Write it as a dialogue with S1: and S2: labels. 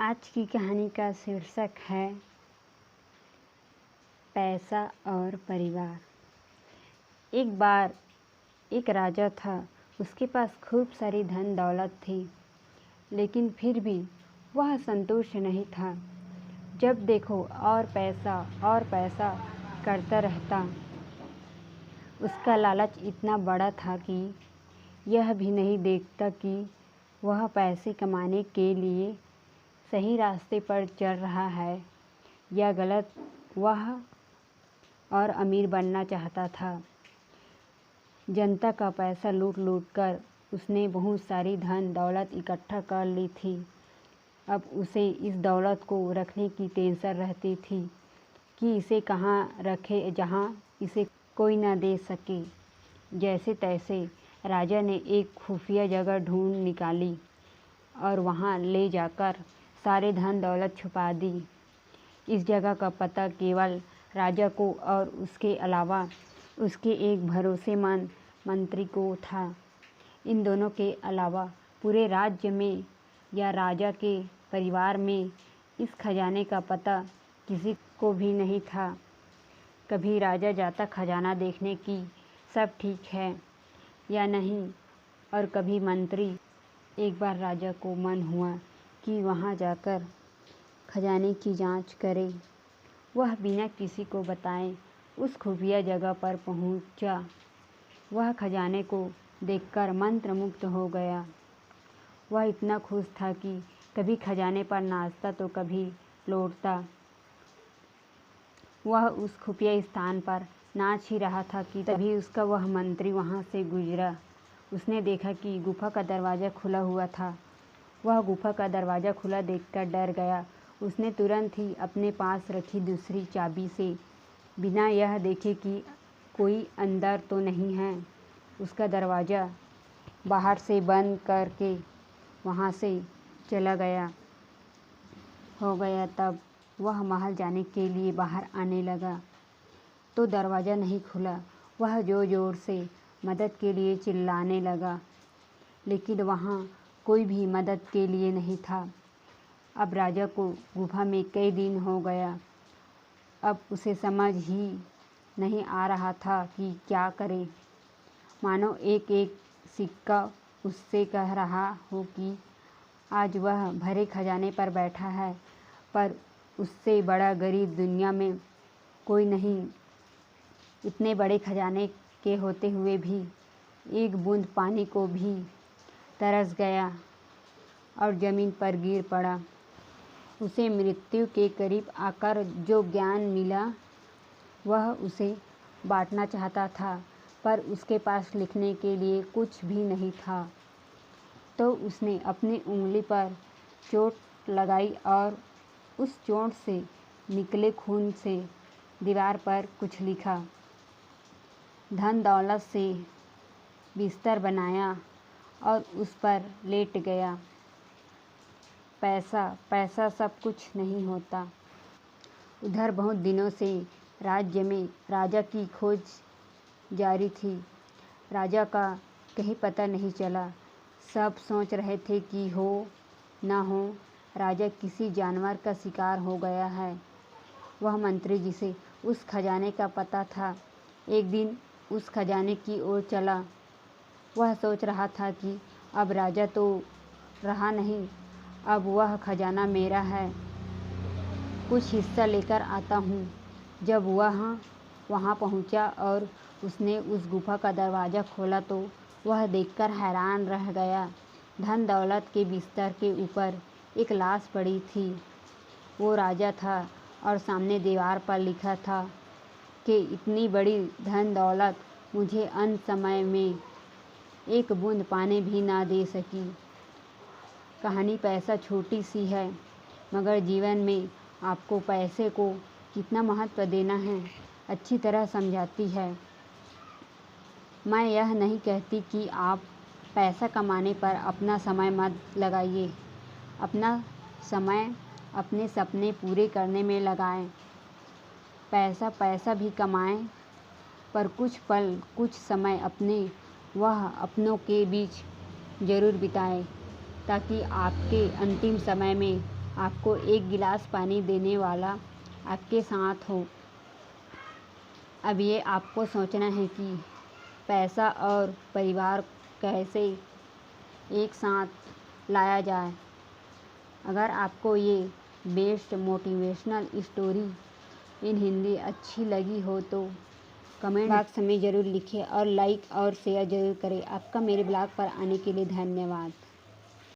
S1: आज की कहानी का शीर्षक है पैसा और परिवार। एक बार एक राजा था। उसके पास खूब सारी धन दौलत थी, लेकिन फिर भी वह संतुष्ट नहीं था। जब देखो और पैसा करता रहता। उसका लालच इतना बड़ा था कि यह भी नहीं देखता कि वह पैसे कमाने के लिए सही रास्ते पर चल रहा है या गलत। वह और अमीर बनना चाहता था। जनता का पैसा लूट लूट कर उसने बहुत सारी धन दौलत इकट्ठा कर ली थी। अब उसे इस दौलत को रखने की टेंशन रहती थी कि इसे कहाँ रखे जहाँ इसे कोई न दे सके। जैसे तैसे राजा ने एक खुफिया जगह ढूंढ निकाली और वहाँ ले जाकर सारे धन दौलत छुपा दी। इस जगह का पता केवल राजा को और उसके अलावा उसके एक भरोसेमंद मंत्री को था। इन दोनों के अलावा पूरे राज्य में या राजा के परिवार में इस खजाने का पता किसी को भी नहीं था। कभी राजा जाता खजाना देखने की सब ठीक है या नहीं, और कभी मंत्री। एक बार राजा को मन हुआ कि वहाँ जाकर खजाने की जांच करे। वह बिना किसी को बताए उस खुफिया जगह पर पहुँचा। वह खजाने को देखकर मंत्रमुग्ध हो गया। वह इतना खुश था कि कभी खजाने पर नाचता तो कभी लौटता। वह उस खुफिया स्थान पर नाच ही रहा था कि तभी उसका वह मंत्री वहाँ से गुजरा। उसने देखा कि गुफा का दरवाज़ा खुला हुआ था। वह गुफा का दरवाज़ा खुला देखकर डर गया। उसने तुरंत ही अपने पास रखी दूसरी चाबी से बिना यह देखे कि कोई अंदर तो नहीं है, उसका दरवाज़ा बाहर से बंद करके वहाँ से चला गया हो गया। तब वह महल जाने के लिए बाहर आने लगा तो दरवाज़ा नहीं खुला। वह ज़ोर ज़ोर से मदद के लिए चिल्लाने लगा, लेकिन वहाँ कोई भी मदद के लिए नहीं था। अब राजा को गुफा में कई दिन हो गया। अब उसे समझ ही नहीं आ रहा था कि क्या करे। मानो एक एक सिक्का उससे कह रहा हो कि आज वह भरे खजाने पर बैठा है, पर उससे बड़ा गरीब दुनिया में कोई नहीं। इतने बड़े खजाने के होते हुए भी एक बूंद पानी को भी तरस गया और ज़मीन पर गिर पड़ा। उसे मृत्यु के करीब आकर जो ज्ञान मिला वह उसे बांटना चाहता था, पर उसके पास लिखने के लिए कुछ भी नहीं था। तो उसने अपनी उंगली पर चोट लगाई और उस चोट से निकले खून से दीवार पर कुछ लिखा। धन दौलत से बिस्तर बनाया और उस पर लेट गया। पैसा सब कुछ नहीं होता। उधर बहुत दिनों से राज्य में राजा की खोज जारी थी। राजा का कहीं पता नहीं चला। सब सोच रहे थे कि हो ना हो राजा किसी जानवर का शिकार हो गया है। वह मंत्री जिसे उस खजाने का पता था एक दिन उस खजाने की ओर चला। वह सोच रहा था कि अब राजा तो रहा नहीं, अब वह खजाना मेरा है, कुछ हिस्सा लेकर आता हूँ। जब वह वहाँ पहुँचा और उसने उस गुफा का दरवाज़ा खोला तो वह देखकर हैरान रह गया। धन दौलत के बिस्तर के ऊपर एक लाश पड़ी थी। वो राजा था और सामने दीवार पर लिखा था कि इतनी बड़ी धन दौलत मुझे अंत समय में एक बूंद पानी भी ना दे सकी। कहानी पैसा छोटी सी है, मगर जीवन में आपको पैसे को कितना महत्व देना है अच्छी तरह समझाती है। मैं यह नहीं कहती कि आप पैसा कमाने पर अपना समय मत लगाइए। अपना समय अपने सपने पूरे करने में लगाएं। पैसा भी कमाएं, पर कुछ पल कुछ समय अपनों के बीच ज़रूर बिताएं, ताकि आपके अंतिम समय में आपको एक गिलास पानी देने वाला आपके साथ हो। अब ये आपको सोचना है कि पैसा और परिवार कैसे एक साथ लाया जाए। अगर आपको ये best motivational story in Hindi अच्छी लगी हो तो कमेंट बॉक्स में ज़रूर लिखिए और लाइक और शेयर ज़रूर करें। आपका मेरे ब्लॉग पर आने के लिए धन्यवाद।